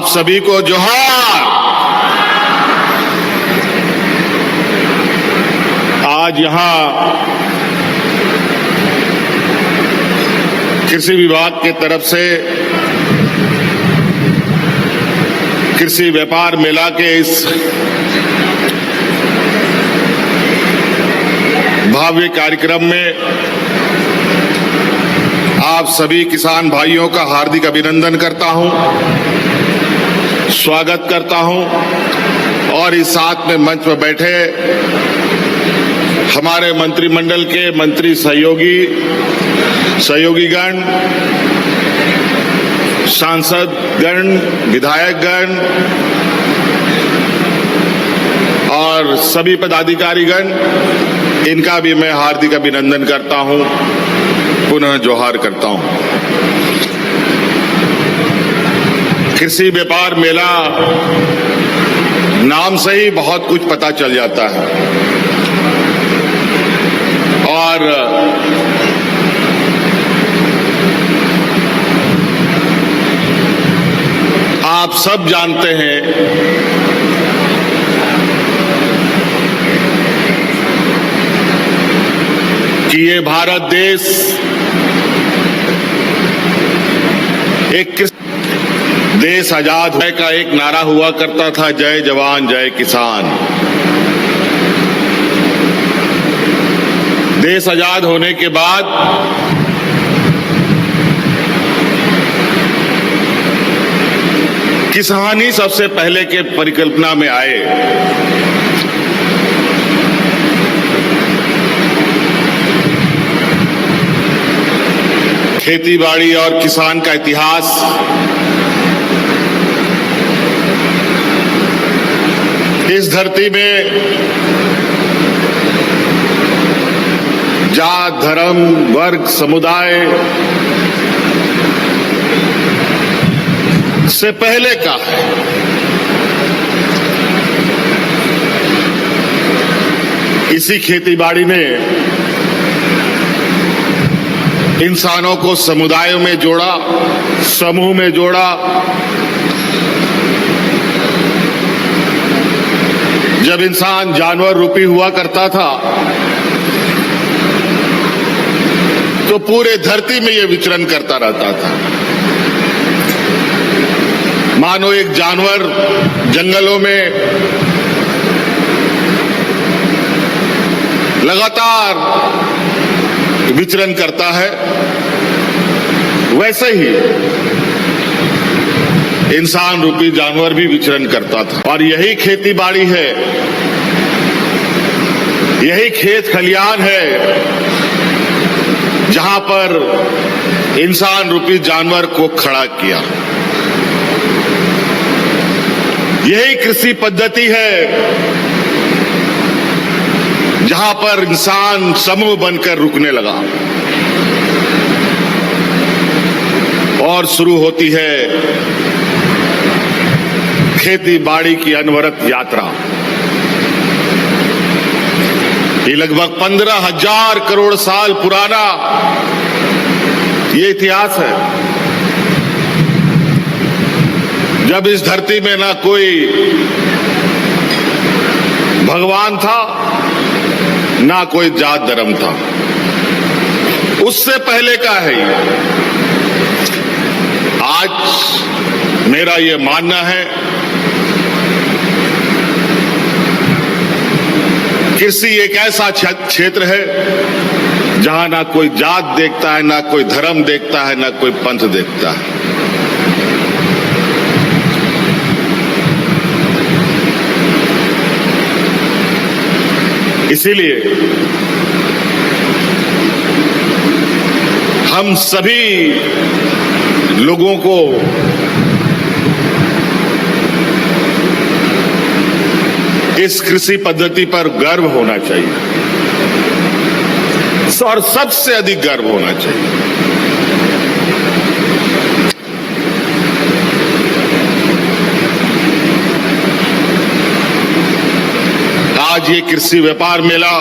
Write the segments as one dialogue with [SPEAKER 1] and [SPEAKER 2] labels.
[SPEAKER 1] आप सभी को जोहार। आज यहां कृषि विभाग के तरफ से कृषि व्यापार मेला के इस भव्य कार्यक्रम में आप सभी किसान भाइयों का हार्दिक अभिनंदन करता हूं, स्वागत करता हूं और इस साथ में मंच पर बैठे हमारे मंत्रिमंडल के मंत्री सहयोगीगण, सांसदगण, विधायकगण और सभी पदाधिकारीगण, इनका भी मैं हार्दिक अभिनंदन करता हूं, पुनः जोहार करता हूं। कृषि व्यापार मेला नाम से ही बहुत कुछ पता चल जाता है और आप सब जानते हैं कि ये भारत देश एक देश आजाद होने का एक नारा हुआ करता था, जय जवान जय किसान। देश आजाद होने के बाद किसान ही सबसे पहले के परिकल्पना में आए। खेती बाड़ी और किसान का इतिहास इस धरती में जात, धर्म, वर्ग, समुदाय से पहले का है। इसी खेतीबाड़ी ने इंसानों को समुदायों में जोड़ा, समूह में जोड़ा। जब इंसान जानवर रूपी हुआ करता था तो पूरे धरती में यह विचरण करता रहता था। मानो एक जानवर जंगलों में लगातार विचरण करता है, वैसे ही इंसान रूपी जानवर भी विचरण करता था। और यही खेती बाड़ी है, यही खेत खलियान है जहां पर इंसान रूपी जानवर को खड़ा किया। यही कृषि पद्धति है जहां पर इंसान समूह बनकर रुकने लगा और शुरू होती है खेती बाड़ी की अनवरत यात्रा। ये लगभग 15,000 करोड़ साल पुराना ये इतिहास है, जब इस धरती में ना कोई भगवान था, ना कोई जात धर्म था। उससे पहले का है ये। आज मेरा ये मानना है कृषि एक ऐसा क्षेत्र है जहां ना कोई जात देखता है, ना कोई धर्म देखता है, ना कोई पंथ देखता है। इसीलिए हम सभी लोगों को इस कृषि पद्धति पर गर्व होना चाहिए और सबसे अधिक गर्व होना चाहिए। आज ये कृषि व्यापार मेला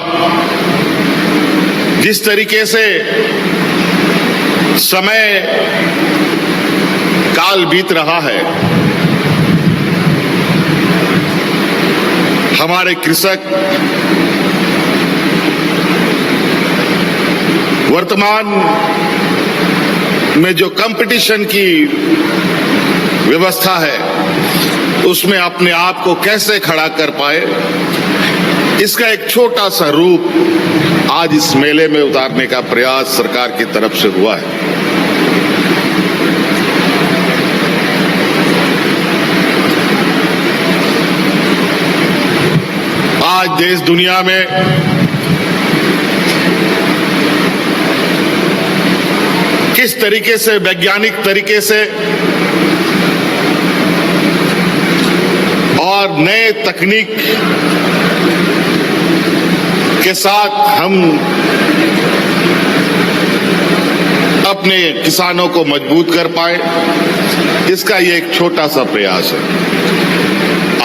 [SPEAKER 1] जिस तरीके से समय काल बीत रहा है, हमारे कृषक वर्तमान में जो कंपटीशन की व्यवस्था है उसमें अपने आप को कैसे खड़ा कर पाए, इसका एक छोटा सा रूप आज इस मेले में उतारने का प्रयास सरकार की तरफ से हुआ है। आज देश दुनिया में किस तरीके से वैज्ञानिक तरीके से और नए तकनीक के साथ हम अपने किसानों को मजबूत कर पाए, इसका ये एक छोटा सा प्रयास है।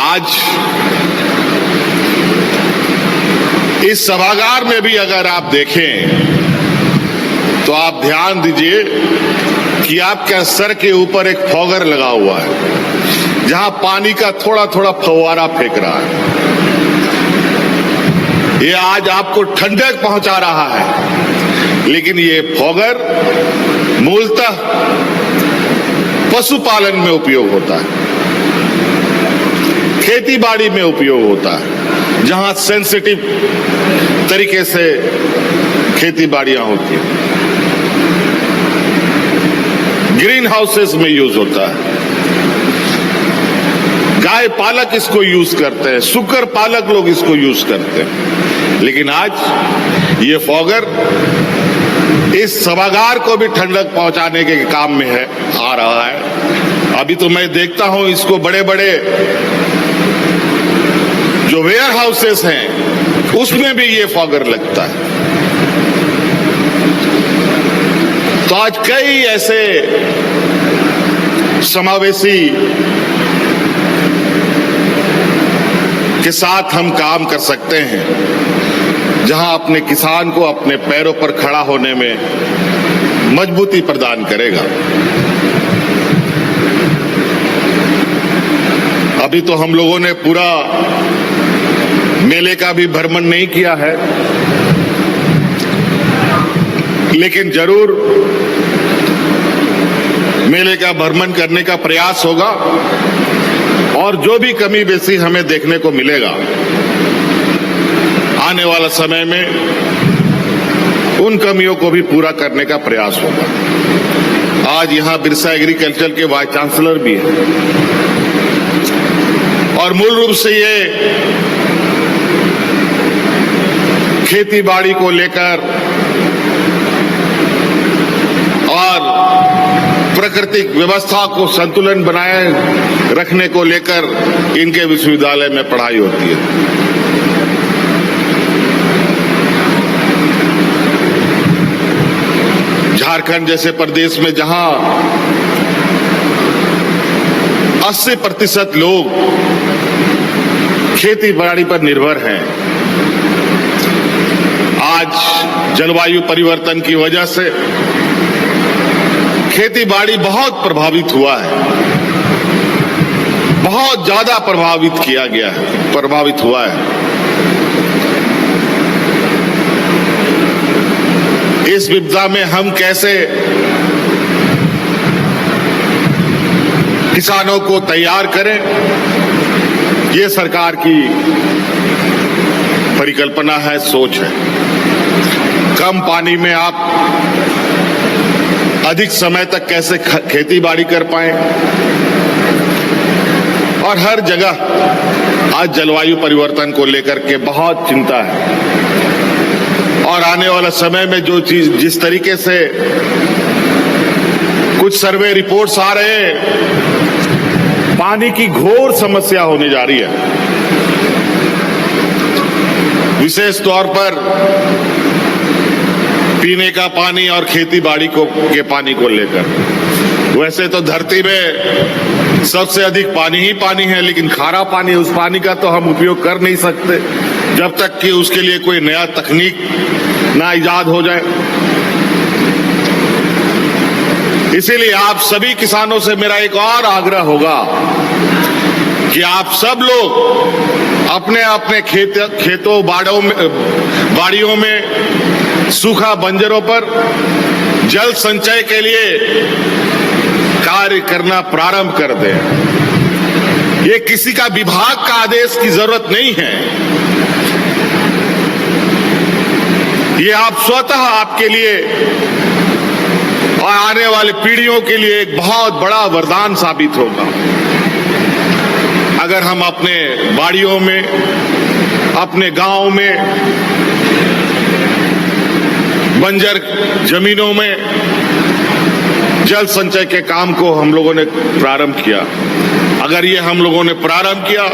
[SPEAKER 1] आज इस सभागार में भी अगर आप देखें तो आप ध्यान दीजिए कि आपके सर के ऊपर एक फॉगर लगा हुआ है जहां पानी का थोड़ा थोड़ा फव्वारा फेंक रहा है। ये आज आपको ठंडक पहुंचा रहा है, लेकिन ये फॉगर मूलतः पशुपालन में उपयोग होता है, खेती बाड़ी में उपयोग होता है, जहां सेंसिटिव तरीके से खेती बाड़ियां होती हैं। ग्रीन हाउसेस में यूज होता है, गाय पालक इसको यूज करते हैं, सुकर पालक लोग इसको यूज करते हैं। लेकिन आज ये फॉगर इस सभागार को भी ठंडक पहुंचाने के काम में है आ रहा है। अभी तो मैं देखता हूं इसको बड़े बड़े जो वेयर हाउसेस हैं उसमें भी ये फॉगर लगता है। तो आज कई ऐसे समावेशी के साथ हम काम कर सकते हैं जहां अपने किसान को अपने पैरों पर खड़ा होने में मजबूती प्रदान करेगा। अभी तो हम लोगों ने पूरा मेले का भी भ्रमण नहीं किया है, लेकिन जरूर मेले का भ्रमण करने का प्रयास होगा और जो भी कमी बेसी हमें देखने को मिलेगा आने वाला समय में उन कमियों को भी पूरा करने का प्रयास होगा। आज यहां बिरसा एग्रीकल्चर के वाइस चांसलर भी हैं और मूल रूप से ये खेती बाड़ी को लेकर और प्राकृतिक व्यवस्था को संतुलन बनाए रखने को लेकर इनके विश्वविद्यालय में पढ़ाई होती है। झारखंड जैसे प्रदेश में जहां 80% लोग खेती बाड़ी पर निर्भर हैं, आज जलवायु परिवर्तन की वजह से खेती बाड़ी बहुत प्रभावित हुआ है, बहुत ज्यादा प्रभावित हुआ है। इस विपदा में हम कैसे किसानों को तैयार करें, ये सरकार की परिकल्पना है, सोच है। कम पानी में आप अधिक समय तक कैसे खेती बाड़ी कर पाएं, और हर जगह आज जलवायु परिवर्तन को लेकर के बहुत चिंता है। और आने वाला समय में जो चीज जिस तरीके से कुछ सर्वे रिपोर्ट्स आ रहे हैं, पानी की घोर समस्या होने जा रही है, विशेष तौर पर पीने का पानी और खेती बाड़ी के पानी को लेकर। वैसे तो धरती में सबसे अधिक पानी ही पानी है, लेकिन खारा पानी, उस पानी का तो हम उपयोग कर नहीं सकते जब तक कि उसके लिए कोई नया तकनीक ना इजाद हो जाए। इसीलिए आप सभी किसानों से मेरा एक और आग्रह होगा कि आप सब लोग अपने अपने खेतों बाड़ियों में सूखा बंजरों पर जल संचय के लिए कार्य करना प्रारंभ कर दें। ये किसी का विभाग का आदेश की जरूरत नहीं है। ये आप स्वतः आपके लिए और आने वाले पीढ़ियों के लिए एक बहुत बड़ा वरदान साबित होगा। अगर हम अपने बाड़ियों में, अपने गांव में, बंजर जमीनों में जल संचय के काम को हम लोगों ने प्रारंभ किया। अगर ये हम लोगों ने प्रारंभ किया,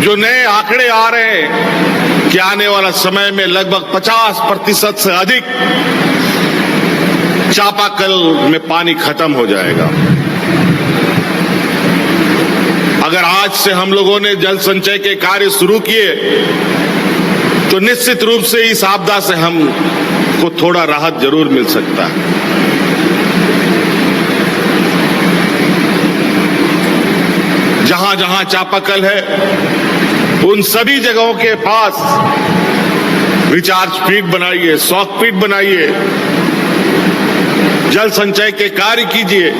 [SPEAKER 1] जो नए आंकड़े आ रहे हैं कि आने वाला समय में लगभग 50% से अधिक चापाकल में पानी खत्म हो जाएगा। अगर आज से हम लोगों ने जल संचय के कार्य शुरू किए तो निश्चित रूप से इस आपदा से हमको थोड़ा राहत जरूर मिल सकता है। जहां जहां चापाकल है उन सभी जगहों के पास रिचार्ज पीट बनाइए, सॉक पीट बनाइए, जल संचय के कार्य कीजिए।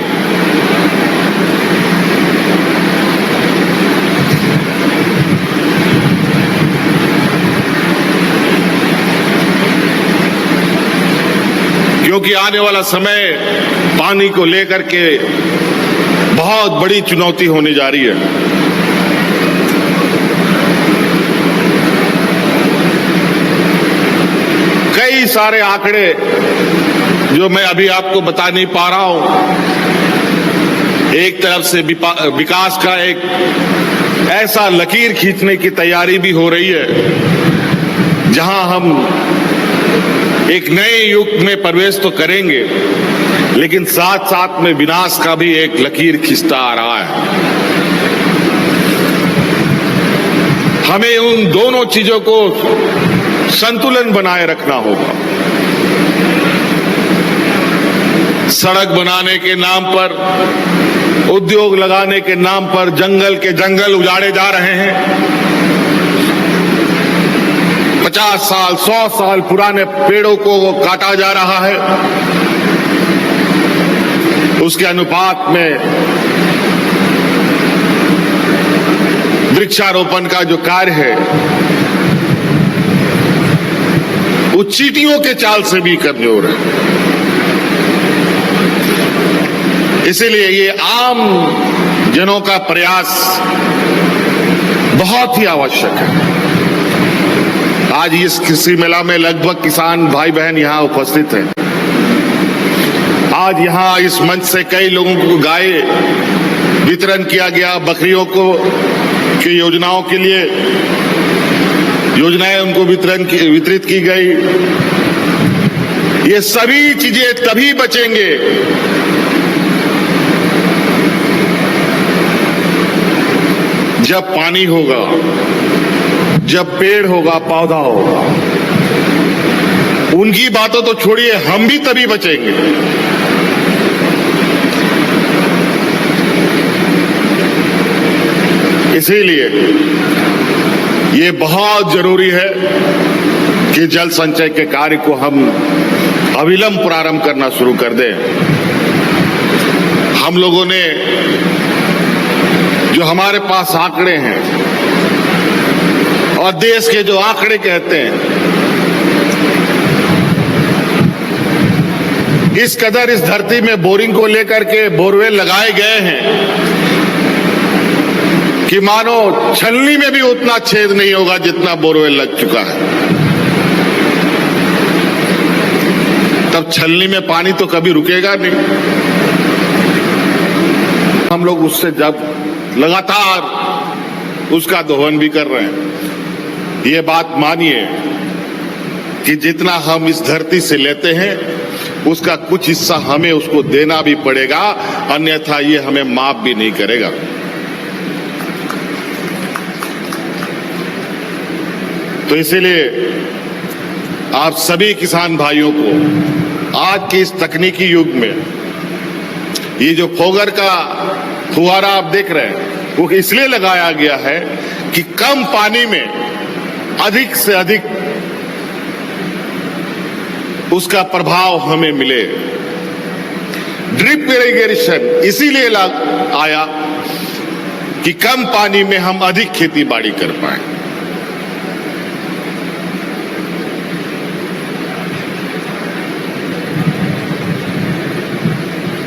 [SPEAKER 1] क्योंकि आने वाला समय पानी को लेकर के बहुत बड़ी चुनौती होने जा रही है। कई सारे आंकड़े जो मैं अभी आपको बता नहीं पा रहा हूं। एक तरफ से विकास का एक ऐसा लकीर खींचने की तैयारी भी हो रही है जहां हम एक नए युग में प्रवेश तो करेंगे, लेकिन साथ साथ में विनाश का भी एक लकीर खींचता आ रहा है। हमें उन दोनों चीजों को संतुलन बनाए रखना होगा। सड़क बनाने के नाम पर, उद्योग लगाने के नाम पर जंगल के जंगल उजाड़े जा रहे हैं। 50 साल 100 साल पुराने पेड़ों को काटा जा रहा है। उसके अनुपात में वृक्षारोपण का जो कार्य है वो चींटियों के चाल से भी कमजोर है। इसीलिए ये आम जनों का प्रयास बहुत ही आवश्यक है। आज इस कृषि मेला में लगभग किसान भाई बहन यहां उपस्थित हैं। आज यहां इस मंच से कई लोगों को गाय वितरण किया गया, बकरियों को की योजनाओं के लिए योजनाएं उनको वितरित की गई। ये सभी चीजें तभी बचेंगे जब पानी होगा, जब पेड़ होगा, पौधा होगा। उनकी बातों तो छोड़िए, हम भी तभी बचेंगे। इसीलिए ये बहुत जरूरी है कि जल संचय के कार्य को हम अविलंब प्रारंभ करना शुरू कर दें। हम लोगों ने जो हमारे पास आंकड़े हैं और देश के जो आंकड़े कहते हैं, इस कदर इस धरती में बोरिंग को लेकर के बोरवेल लगाए गए हैं कि मानो छलनी में भी उतना छेद नहीं होगा जितना बोरवेल लग चुका है। तब छलनी में पानी तो कभी रुकेगा नहीं। हम लोग उससे जब लगातार उसका दोहन भी कर रहे हैं। ये बात मानिए कि जितना हम इस धरती से लेते हैं उसका कुछ हिस्सा हमें उसको देना भी पड़ेगा, अन्यथा ये हमें माफ भी नहीं करेगा। तो इसीलिए आप सभी किसान भाइयों को आज के इस तकनीकी युग में ये जो फोगर का फुहारा आप देख रहे हैं, वो इसलिए लगाया गया है कि कम पानी में अधिक से अधिक उसका प्रभाव हमें मिले। ड्रिप इरिगेशन इसीलिए आया कि कम पानी में हम अधिक खेती बाड़ी कर पाए।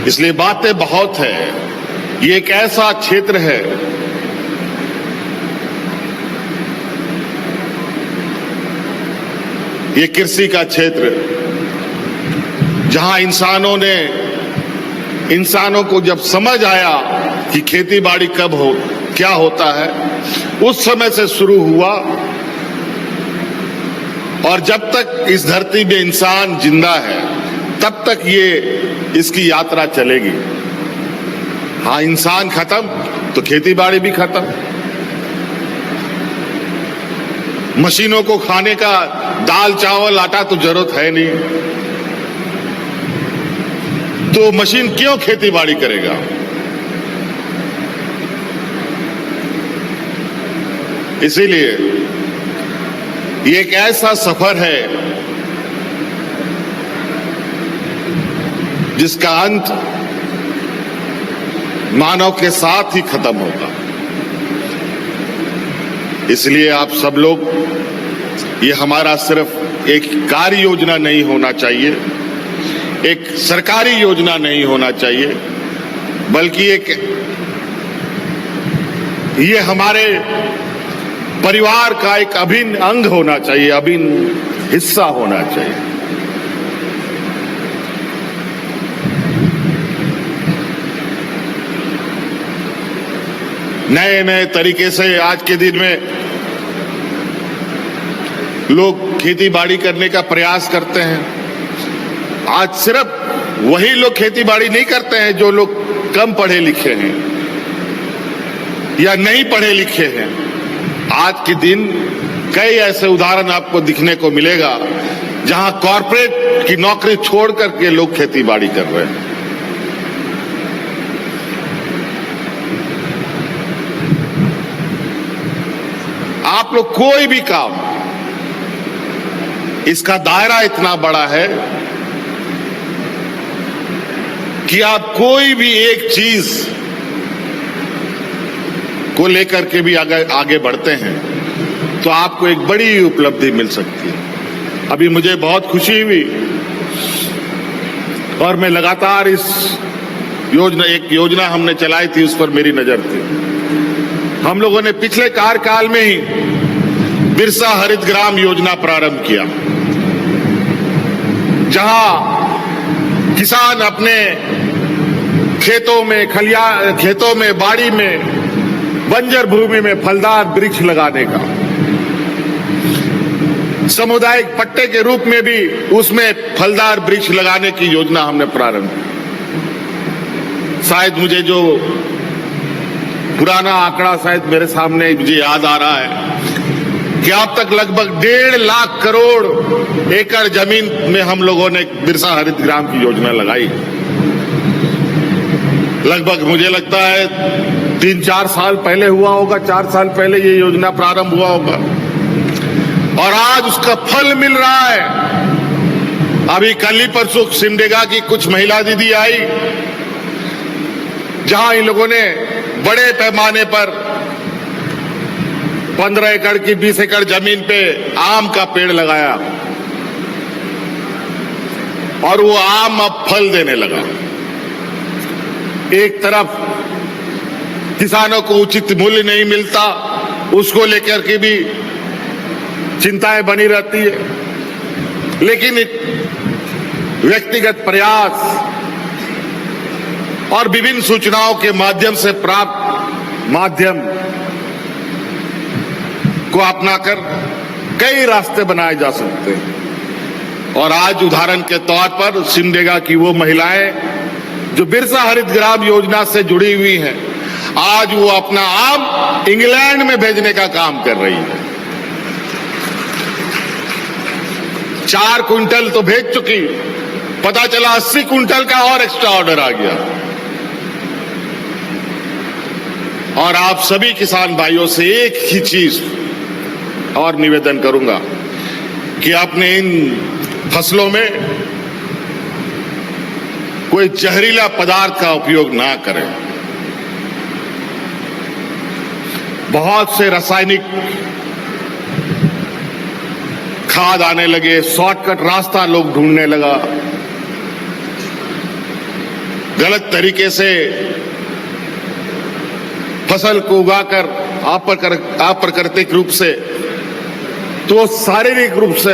[SPEAKER 1] इसलिए बातें बहुत है। ये एक ऐसा क्षेत्र है ये कृषि का क्षेत्र जहां इंसानों को जब समझ आया कि खेती बाड़ी कब क्या होता है, उस समय से शुरू हुआ और जब तक इस धरती में इंसान जिंदा है तब तक इसकी यात्रा चलेगी। हाँ, इंसान खत्म तो खेती बाड़ी भी खत्म। मशीनों को खाने का दाल चावल आटा तो जरूरत है नहीं, तो मशीन क्यों खेती बाड़ी करेगा? इसीलिए ये एक ऐसा सफर है जिसका अंत मानव के साथ ही खत्म होगा। इसलिए आप सब लोग, ये हमारा सिर्फ एक कार्य योजना नहीं होना चाहिए, एक सरकारी योजना नहीं होना चाहिए, बल्कि ये हमारे परिवार का एक अभिन्न अंग होना चाहिए, अभिन्न हिस्सा होना चाहिए। नए नए तरीके से आज के दिन में लोग खेती बाड़ी करने का प्रयास करते हैं। आज सिर्फ वही लोग खेती बाड़ी नहीं करते हैं जो लोग कम पढ़े लिखे हैं या नहीं पढ़े लिखे हैं। आज के दिन कई ऐसे उदाहरण आपको दिखने को मिलेगा जहां कॉर्पोरेट की नौकरी छोड़ करके लोग खेती बाड़ी कर रहे हैं। आप लोग कोई भी काम, इसका दायरा इतना बड़ा है कि आप कोई भी एक चीज को लेकर के भी आगे बढ़ते हैं तो आपको एक बड़ी उपलब्धि मिल सकती है। अभी मुझे बहुत खुशी हुई और मैं लगातार एक योजना हमने चलाई थी, उस पर मेरी नजर थी। हम लोगों ने पिछले कार्यकाल में ही बिरसा हरित ग्राम योजना प्रारंभ किया, जहां किसान अपने खेतों में बाड़ी में बंजर भूमि में फलदार वृक्ष लगाने का, सामुदायिक पट्टे के रूप में भी उसमें फलदार वृक्ष लगाने की योजना हमने प्रारंभ की। शायद मुझे जो पुराना आंकड़ा शायद मेरे सामने मुझे याद आ रहा है कि अब तक लगभग 1.5 लाख करोड़ एकड़ जमीन में हम लोगों ने बिरसा हरित ग्राम की योजना लगाई। लगभग मुझे लगता है 3-4 साल पहले हुआ होगा, 4 साल पहले ये योजना प्रारंभ हुआ होगा और आज उसका फल मिल रहा है। अभी कल ही परसों सिमडेगा की कुछ महिला दीदी आई जहां इन लोगों ने बड़े पैमाने पर 15 एकड़ की 20 एकड़ जमीन पे आम का पेड़ लगाया और वो आम अब फल देने लगा। एक तरफ किसानों को उचित मूल्य नहीं मिलता, उसको लेकर के भी चिंताएं बनी रहती है, लेकिन व्यक्तिगत प्रयास और विभिन्न सूचनाओं के माध्यम से प्राप्त माध्यम को अपनाकर कई रास्ते बनाए जा सकते हैं। और आज उदाहरण के तौर पर सिमडेगा की वो महिलाएं जो बिरसा हरित ग्राम योजना से जुड़ी हुई हैं, आज वो अपना आम इंग्लैंड में भेजने का काम कर रही है। 4 क्विंटल तो भेज चुकी, पता चला 80 क्विंटल का और एक्स्ट्रा ऑर्डर आ गया। और आप सभी किसान भाइयों से एक ही चीज और निवेदन करूंगा कि आपने इन फसलों में कोई जहरीला पदार्थ का उपयोग ना करें। बहुत से रासायनिक खाद आने लगे, शॉर्टकट रास्ता लोग ढूंढने लगा, गलत तरीके से फसल को उगाकर अप्राकृतिक रूप से, तो शारीरिक रूप से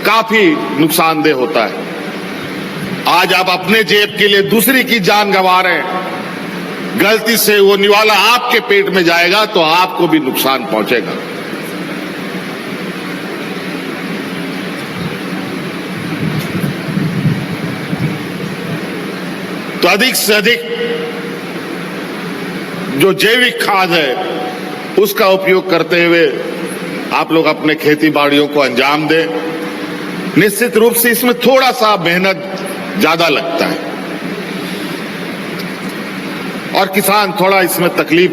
[SPEAKER 1] काफी नुकसानदेह होता है। आज आप अपने जेब के लिए दूसरी की जान गंवा रहे हैं, गलती से वो निवाला आपके पेट में जाएगा तो आपको भी नुकसान पहुंचेगा। तो अधिक से अधिक जो जैविक खाद है उसका उपयोग करते हुए आप लोग अपने खेती बाड़ियों को अंजाम दें। निश्चित रूप से इसमें थोड़ा सा मेहनत ज्यादा लगता है और किसान थोड़ा इसमें तकलीफ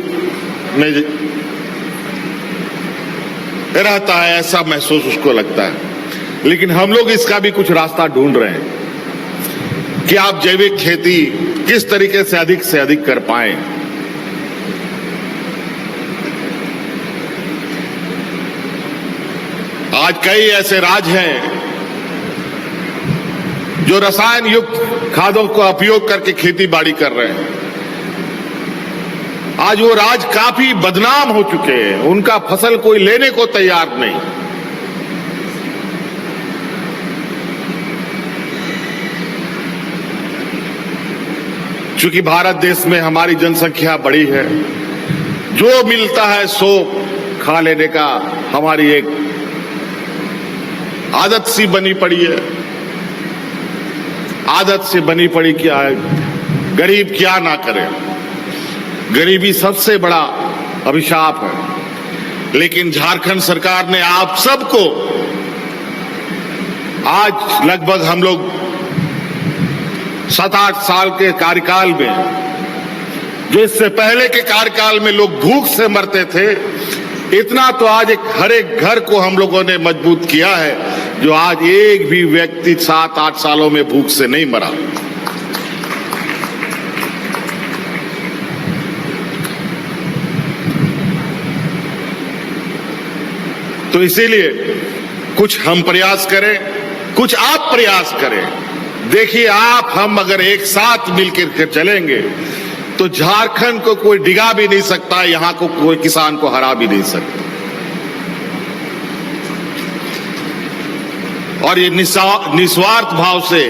[SPEAKER 1] में रहता है, ऐसा महसूस उसको लगता है, लेकिन हम लोग इसका भी कुछ रास्ता ढूंढ रहे हैं कि आप जैविक खेती किस तरीके से अधिक कर पाएं। आज कई ऐसे राज्य हैं जो रसायन युक्त खादों का उपयोग करके खेती बाड़ी कर रहे हैं। आज वो राज्य काफी बदनाम हो चुके हैं, उनका फसल कोई लेने को तैयार नहीं। चूंकि भारत देश में हमारी जनसंख्या बड़ी है, जो मिलता है सो खा लेने का हमारी एक आदत सी बनी पड़ी है। आदत से बनी पड़ी क्या है, गरीब क्या ना करे, गरीबी सबसे बड़ा अभिशाप है। लेकिन झारखंड सरकार ने आप सबको आज लगभग हम लोग 7-8 साल के कार्यकाल में, जो इससे पहले के कार्यकाल में लोग भूख से मरते थे, इतना तो आज हर एक घर को हम लोगों ने मजबूत किया है, जो आज एक भी व्यक्ति 7-8 सालों में भूख से नहीं मरा। तो इसीलिए कुछ हम प्रयास करें, कुछ आप प्रयास करें। देखिए, आप हम अगर एक साथ मिलकर चलेंगे तो झारखंड को कोई डिगा भी नहीं सकता, यहां को कोई किसान को हरा भी नहीं सकता। और ये निस्वार्थ भाव से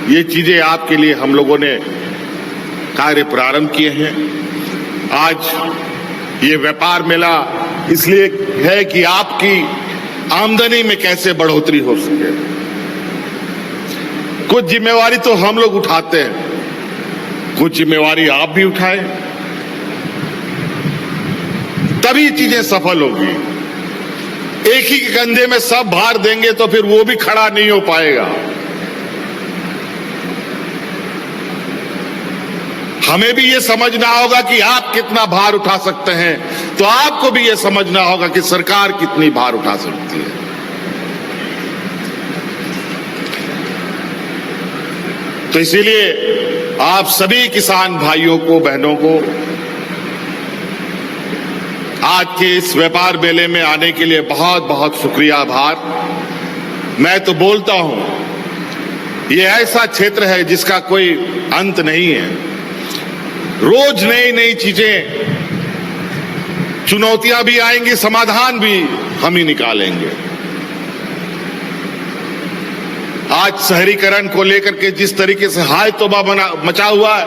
[SPEAKER 1] ये चीजें आपके लिए हम लोगों ने कार्य प्रारंभ किए हैं। आज ये व्यापार मेला इसलिए है कि आपकी आमदनी में कैसे बढ़ोतरी हो सके। कुछ जिम्मेवारी तो हम लोग उठाते हैं, कुछ जिम्मेवारी आप भी उठाएं, तभी चीजें सफल होगी। एक ही कंधे में सब भार देंगे तो फिर वो भी खड़ा नहीं हो पाएगा। हमें भी ये समझना होगा कि आप कितना भार उठा सकते हैं, तो आपको भी ये समझना होगा कि सरकार कितनी भार उठा सकती है। तो इसीलिए आप सभी किसान भाइयों को, बहनों को आज के इस व्यापार मेले में आने के लिए बहुत बहुत शुक्रिया, आभार। मैं तो बोलता हूं ये ऐसा क्षेत्र है जिसका कोई अंत नहीं है। रोज नई नई चीजें, चुनौतियां भी आएंगी, समाधान भी हम ही निकालेंगे। आज शहरीकरण को लेकर के जिस तरीके से हाय तौबा मचा हुआ है,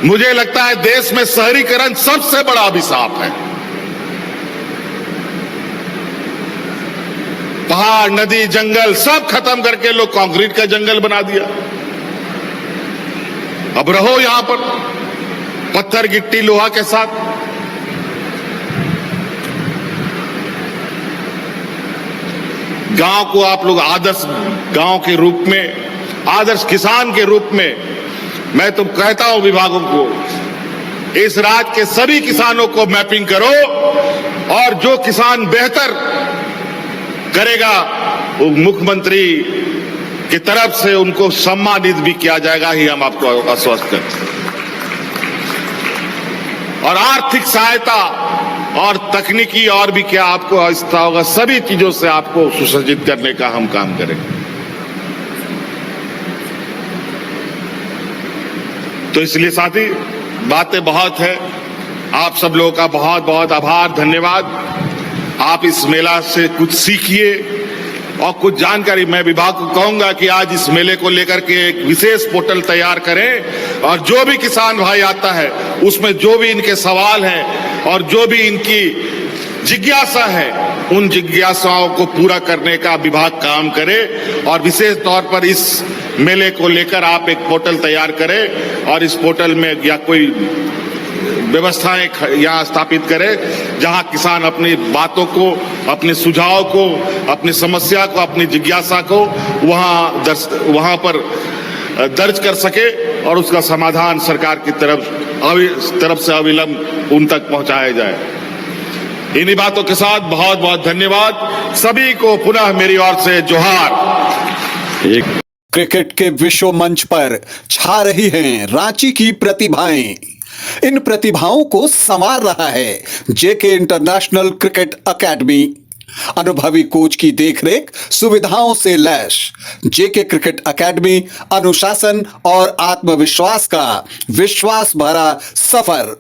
[SPEAKER 1] मुझे लगता है देश में शहरीकरण सबसे बड़ा अभिशाप है। पहाड़, नदी, जंगल सब खत्म करके लोग कंक्रीट का जंगल बना दिया। अब रहो यहां पर पत्थर, गिट्टी, लोहा के साथ। गांव को आप लोग आदर्श गांव के रूप में, आदर्श किसान के रूप में, मैं तो कहता हूं विभागों को इस राज्य के सभी किसानों को मैपिंग करो और जो किसान बेहतर करेगा वो मुख्यमंत्री की तरफ से उनको सम्मानित भी किया जाएगा, ही हम आपको आश्वस्त करते हैं। और आर्थिक सहायता और तकनीकी और भी क्या आपको आवश्यकता होगा, सभी चीजों से आपको सुसज्जित करने का हम काम करेंगे। तो इसलिए साथी, बातें बहुत है। आप सब लोगों का बहुत बहुत आभार, धन्यवाद। आप इस मेला से कुछ सीखिए और कुछ जानकारी। मैं विभाग को कहूंगा कि आज इस मेले को लेकर के एक विशेष पोर्टल तैयार करें और जो भी किसान भाई आता है उसमें जो भी इनके सवाल हैं और जो भी इनकी जिज्ञासा है उन जिज्ञासाओं को पूरा करने का विभाग काम करे। और विशेष तौर पर इस मेले को लेकर आप एक पोर्टल तैयार करें और इस पोर्टल में या कोई व्यवस्थाएं यहाँ स्थापित करें जहां किसान अपनी बातों को, अपने सुझाव को, अपनी समस्या को, अपनी जिज्ञासा को वहां पर दर्ज कर सके और उसका समाधान सरकार की तरफ से अविलंब उन तक पहुंचाया जाए। इन्हीं बातों के साथ बहुत बहुत धन्यवाद। सभी को पुनः मेरी ओर से जोहार।
[SPEAKER 2] क्रिकेट के विश्व मंच पर छा रही हैं रांची की प्रतिभाएं। इन प्रतिभाओं को संवार रहा है जेके इंटरनेशनल क्रिकेट एकेडमी। अनुभवी कोच की देखरेख, सुविधाओं से लैस जेके क्रिकेट एकेडमी अनुशासन और आत्मविश्वास का विश्वास भरा सफर।